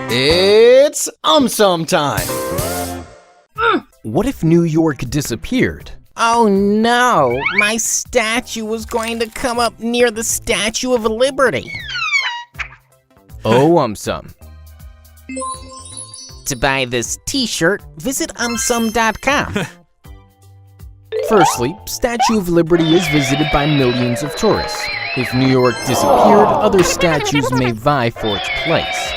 It's time! What if New York disappeared? Oh no, my statue was going to come up near the Statue of Liberty. Oh, To buy this t-shirt, visit umsum.com. Firstly, Statue of Liberty is visited by millions of tourists. If New York disappeared, other statues may vie for its place.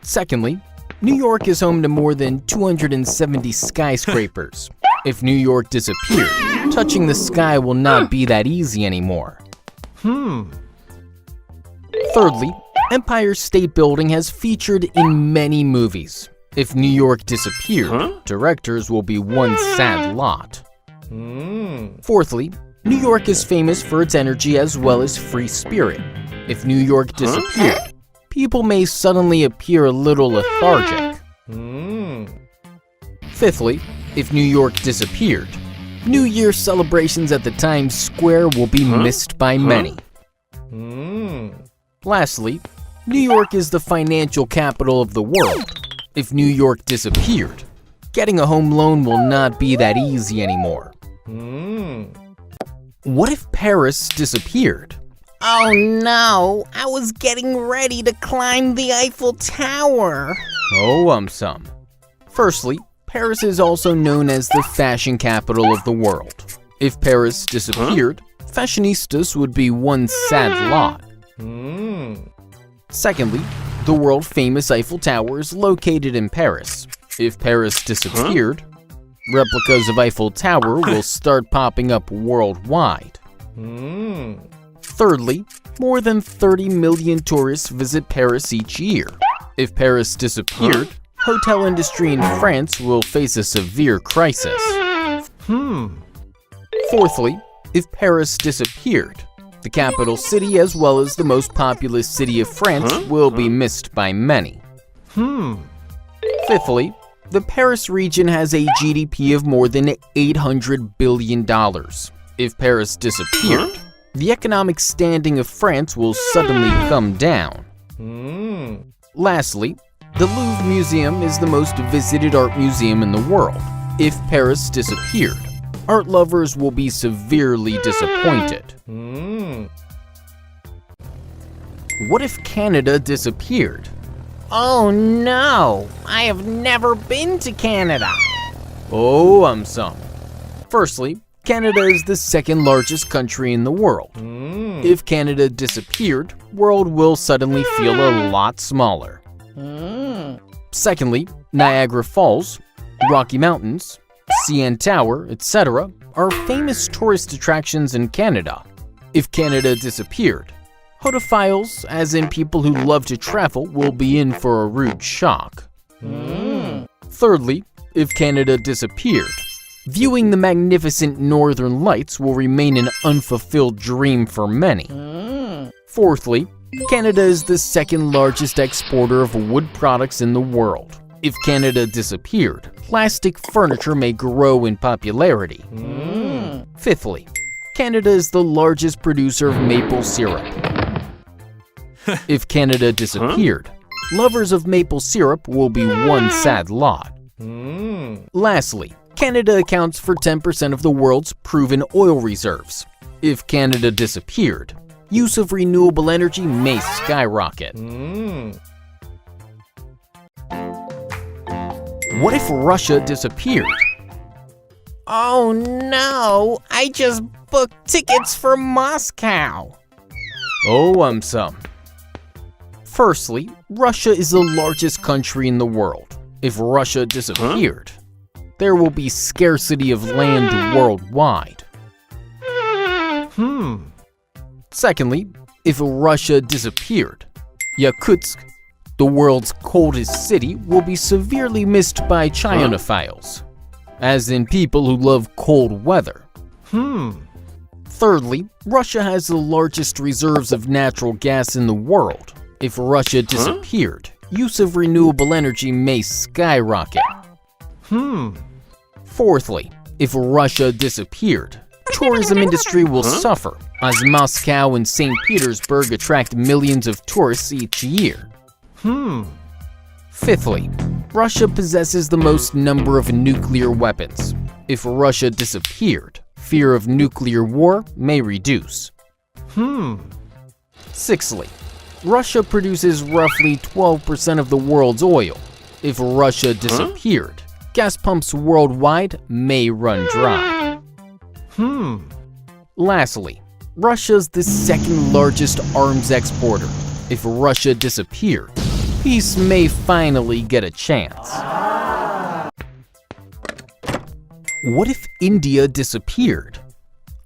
Secondly, New York is home to more than 270 skyscrapers. If New York disappeared, touching the sky will not be that easy anymore. Thirdly, Empire State Building has featured in many movies. If New York disappeared, directors will be one sad lot. Fourthly, New York is famous for its energy as well as free spirit. If New York disappeared, people may suddenly appear a little lethargic. Fifthly, if New York disappeared, New Year celebrations at the Times Square will be missed by many. Lastly, New York is the financial capital of the world. If New York disappeared, getting a home loan will not be that easy anymore. What if Paris disappeared? Oh no, I was getting ready to climb the Eiffel Tower. Oh, Firstly, Paris is also known as the fashion capital of the world. If Paris disappeared, fashionistas would be one sad lot. Secondly, the world-famous Eiffel Tower is located in Paris. If Paris disappeared, replicas of Eiffel Tower will start popping up worldwide. Thirdly, more than 30 million tourists visit Paris each year. If Paris disappeared, hotel industry in France will face a severe crisis. Fourthly, if Paris disappeared, the capital city as well as the most populous city of France will be missed by many. Fifthly, the Paris region has a GDP of more than $800 billion. If Paris disappeared, the economic standing of France will suddenly come down. Lastly, the Louvre Museum is the most visited art museum in the world. If Paris disappeared, art lovers will be severely disappointed. What if Canada disappeared? Oh no, I have never been to Canada. Oh, Firstly, Canada is the second largest country in the world. If Canada disappeared, world will suddenly feel a lot smaller. Secondly, Niagara Falls, Rocky Mountains, CN Tower, etc. are famous tourist attractions in Canada. If Canada disappeared, hodophiles, as in people who love to travel, will be in for a rude shock. Thirdly, if Canada disappeared, viewing the magnificent northern lights will remain an unfulfilled dream for many. Fourthly, Canada is the second largest exporter of wood products in the world. If Canada disappeared, plastic furniture may grow in popularity. Fifthly, Canada is the largest producer of maple syrup. If Canada disappeared, lovers of maple syrup will be one sad lot. Lastly, Canada accounts for 10% of the world's proven oil reserves. If Canada disappeared, use of renewable energy may skyrocket. What if Russia disappeared? Oh no, I just booked tickets for Moscow. Oh, Firstly, Russia is the largest country in the world. If Russia disappeared, there will be scarcity of land worldwide. Secondly, if Russia disappeared, Yakutsk, the world's coldest city, will be severely missed by Chinophiles, as in people who love cold weather. Thirdly, Russia has the largest reserves of natural gas in the world. If Russia disappeared, use of renewable energy may skyrocket. Fourthly, if Russia disappeared, tourism industry will suffer, as Moscow and St. Petersburg attract millions of tourists each year. Fifthly, Russia possesses the most number of nuclear weapons. If Russia disappeared, fear of nuclear war may reduce. Sixthly, Russia produces roughly 12% of the world's oil. If Russia disappeared, gas pumps worldwide may run dry. Lastly, Russia's the second largest arms exporter. If Russia disappeared, peace may finally get a chance. What if India disappeared?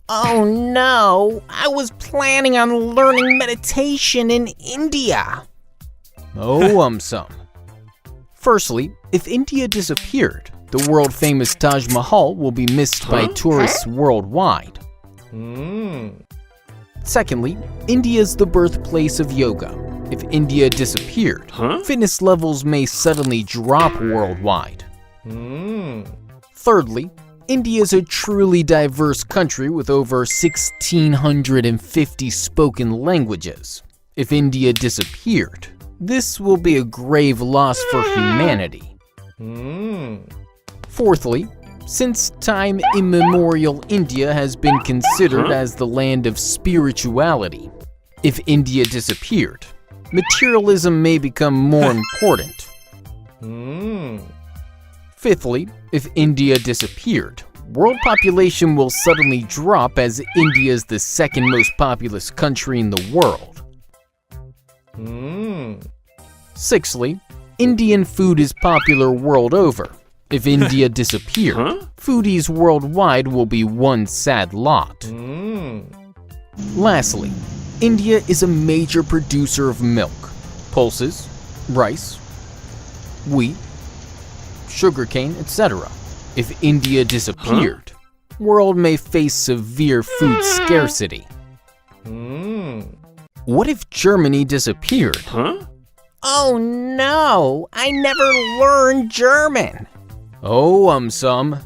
Oh no, I was planning on learning meditation in India. Oh, some. Firstly, if India disappeared, the world-famous Taj Mahal will be missed by tourists worldwide. Secondly, India is the birthplace of yoga. If India disappeared, fitness levels may suddenly drop worldwide. Thirdly, India is a truly diverse country with over 1,650 spoken languages. If India disappeared, this will be a grave loss for humanity. Fourthly, since time immemorial, India has been considered as the land of spirituality. If India disappeared, materialism may become more important. Fifthly, if India disappeared, world population will suddenly drop as India is the second most populous country in the world. Sixthly, Indian food is popular world over. If India disappeared, foodies worldwide will be one sad lot. Lastly, India is a major producer of milk, pulses, rice, wheat, sugarcane, etc. If India disappeared, world may face severe food scarcity. What if Germany disappeared? Oh no, I never learned German. Oh, some.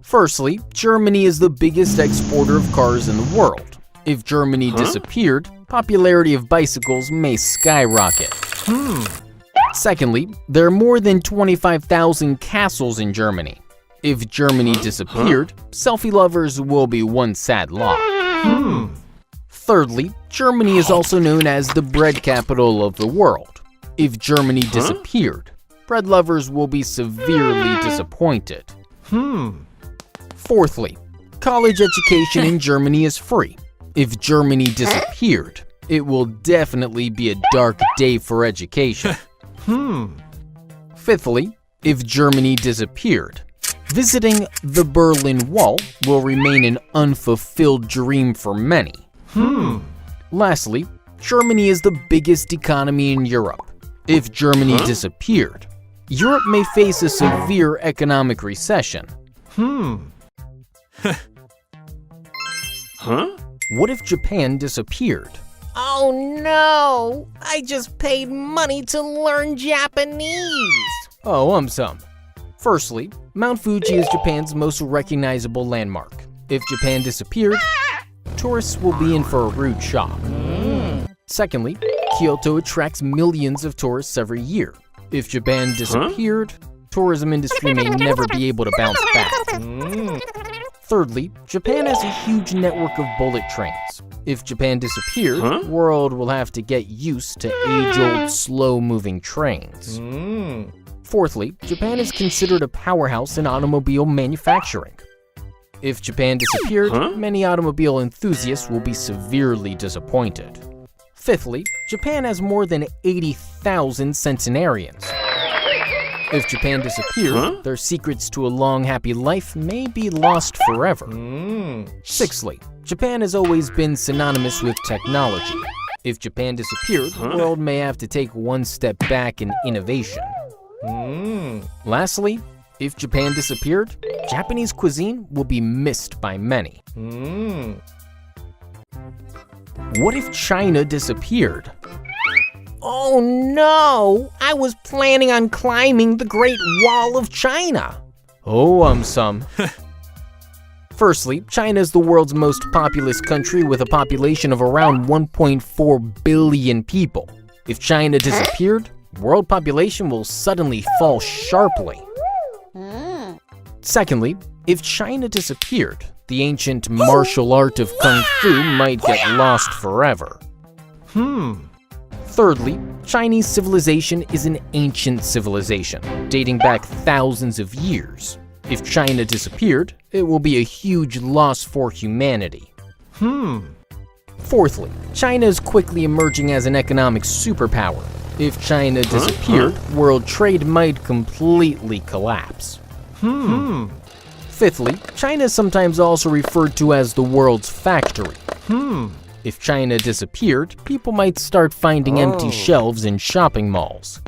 Firstly, Germany is the biggest exporter of cars in the world. If Germany disappeared, popularity of bicycles may skyrocket. Secondly, there are more than 25,000 castles in Germany. If Germany disappeared, selfie lovers will be one sad lot. Thirdly, Germany is also known as the bread capital of the world. If Germany disappeared, bread lovers will be severely disappointed. Fourthly, college education in Germany is free. If Germany disappeared, it will definitely be a dark day for education. Fifthly, if Germany disappeared, visiting the Berlin Wall will remain an unfulfilled dream for many. Lastly, Germany is the biggest economy in Europe. If Germany disappeared, Europe may face a severe economic recession. What if Japan disappeared? Oh no, I just paid money to learn Japanese. Oh, some. Firstly, Mount Fuji is Japan's most recognizable landmark. If Japan disappeared, tourists will be in for a rude shock. Secondly, Kyoto attracts millions of tourists every year. If Japan disappeared, tourism industry may never be able to bounce back. Thirdly, Japan has a huge network of bullet trains. If Japan disappeared, world will have to get used to age-old, slow-moving trains. Fourthly, Japan is considered a powerhouse in automobile manufacturing. If Japan disappeared, many automobile enthusiasts will be severely disappointed. Fifthly, Japan has more than 80,000 centenarians. If Japan disappeared, their secrets to a long, happy life may be lost forever. Sixthly, Japan has always been synonymous with technology. If Japan disappeared, the world may have to take one step back in innovation. Lastly, if Japan disappeared, Japanese cuisine will be missed by many. What if China disappeared? Oh no, I was planning on climbing the Great Wall of China. Oh, some. Firstly, China is the world's most populous country with a population of around 1.4 billion people. If China disappeared, world population will suddenly fall sharply. Secondly, if China disappeared, the ancient martial art of Kung Fu might get lost forever. Thirdly, Chinese civilization is an ancient civilization, dating back thousands of years. If China disappeared, it will be a huge loss for humanity. Fourthly, China is quickly emerging as an economic superpower. If China disappeared, world trade might completely collapse. Fifthly, China is sometimes also referred to as the world's factory. If China disappeared, people might start finding empty shelves in shopping malls.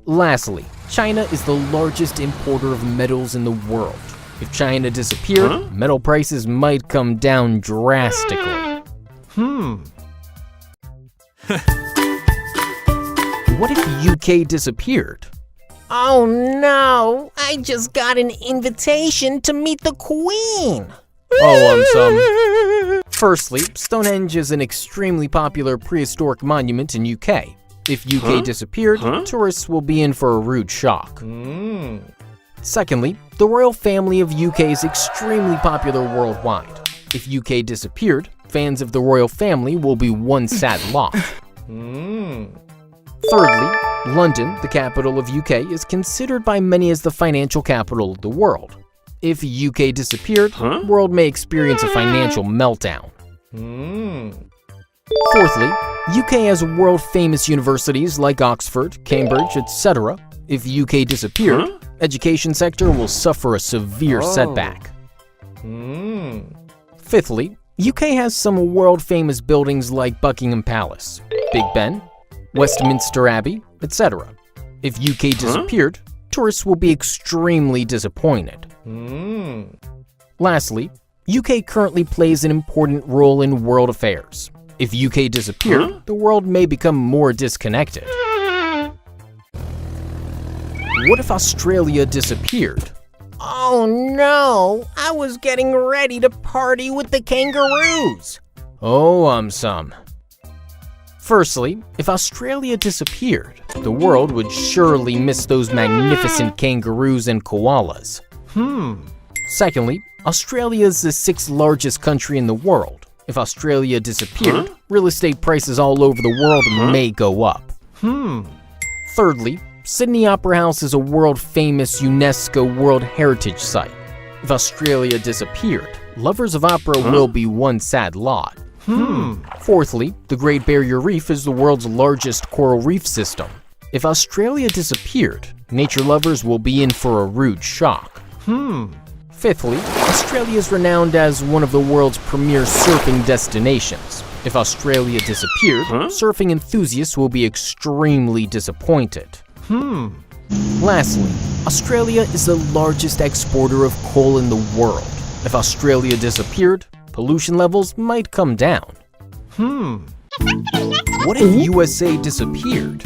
Lastly, China is the largest importer of metals in the world. If China disappeared, metal prices might come down drastically. What if UK disappeared? Oh no, I just got an invitation to meet the Queen. Firstly, Stonehenge is an extremely popular prehistoric monument in UK. If UK disappeared, tourists will be in for a rude shock. Secondly, the royal family of UK is extremely popular worldwide. If UK disappeared, fans of the royal family will be one sad lot. Thirdly, London, the capital of UK, is considered by many as the financial capital of the world. If UK disappeared, the world may experience a financial meltdown. Fourthly, UK has world-famous universities like Oxford, Cambridge, etc. If UK disappeared, education sector will suffer a severe setback. Fifthly, UK has some world-famous buildings like Buckingham Palace, Big Ben, Westminster Abbey, etc. If UK disappeared, tourists will be extremely disappointed. Lastly, UK currently plays an important role in world affairs. If UK disappeared, the world may become more disconnected. What if Australia disappeared? Oh no, I was getting ready to party with the kangaroos. Firstly, if Australia disappeared, the world would surely miss those magnificent kangaroos and koalas. Secondly, Australia is the 6th largest country in the world. If Australia disappeared, real estate prices all over the world may go up. Thirdly, Sydney Opera House is a world-famous UNESCO World Heritage Site. If Australia disappeared, lovers of opera will be one sad lot. Fourthly, the Great Barrier Reef is the world's largest coral reef system. If Australia disappeared, nature lovers will be in for a rude shock. Fifthly, Australia is renowned as one of the world's premier surfing destinations. If Australia disappeared, surfing enthusiasts will be extremely disappointed. Lastly, Australia is the largest exporter of coal in the world. If Australia disappeared, pollution levels might come down. What if USA disappeared?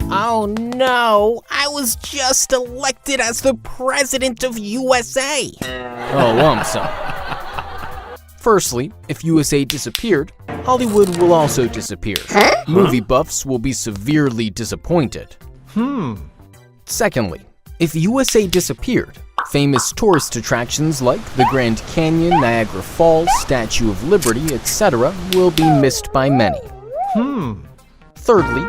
Oh no, I was just elected as the president of USA. Firstly, if USA disappeared, Hollywood will also disappear. Movie buffs will be severely disappointed. Secondly, if USA disappeared, famous tourist attractions like the Grand Canyon, Niagara Falls, Statue of Liberty, etc. will be missed by many. Thirdly,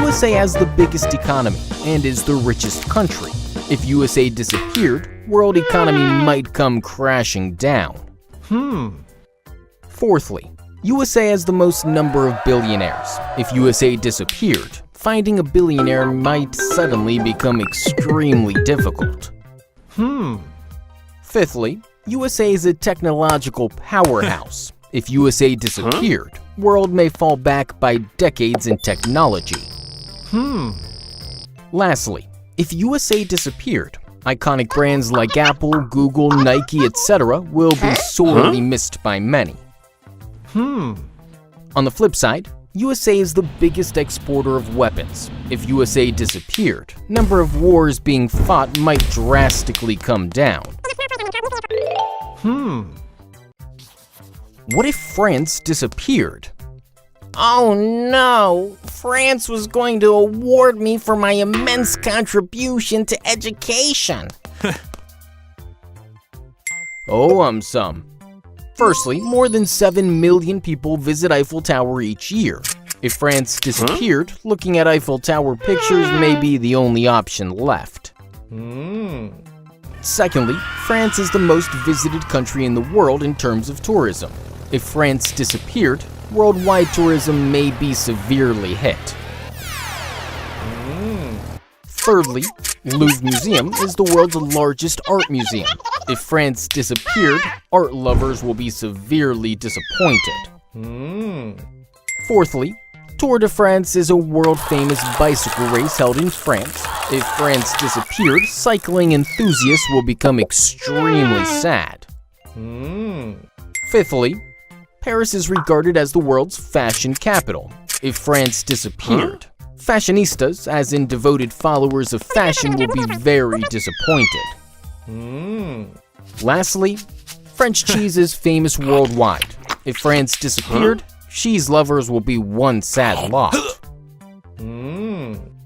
USA has the biggest economy and is the richest country. If USA disappeared, world economy might come crashing down. Fourthly, USA has the most number of billionaires. If USA disappeared, finding a billionaire might suddenly become extremely difficult. Fifthly, USA is a technological powerhouse. If USA disappeared, world may fall back by decades in technology. Lastly, if USA disappeared, iconic brands like Apple, Google, Nike, etc. will be sorely missed by many. On the flip side, USA is the biggest exporter of weapons. If USA disappeared, number of wars being fought might drastically come down. What if France disappeared? Oh no! France was going to award me for my immense contribution to education. Oh, some. Firstly, more than 7 million people visit Eiffel Tower each year. If France disappeared, looking at Eiffel Tower pictures may be the only option left. Secondly, France is the most visited country in the world in terms of tourism. If France disappeared, worldwide tourism may be severely hit. Thirdly, Louvre Museum is the world's largest art museum. If France disappeared, art lovers will be severely disappointed. Fourthly, Tour de France is a world-famous bicycle race held in France. If France disappeared, cycling enthusiasts will become extremely sad. Fifthly, Paris is regarded as the world's fashion capital. If France disappeared, fashionistas, as in devoted followers of fashion, will be very disappointed. Lastly, French cheese is famous worldwide. If France disappeared, cheese lovers will be one sad lot.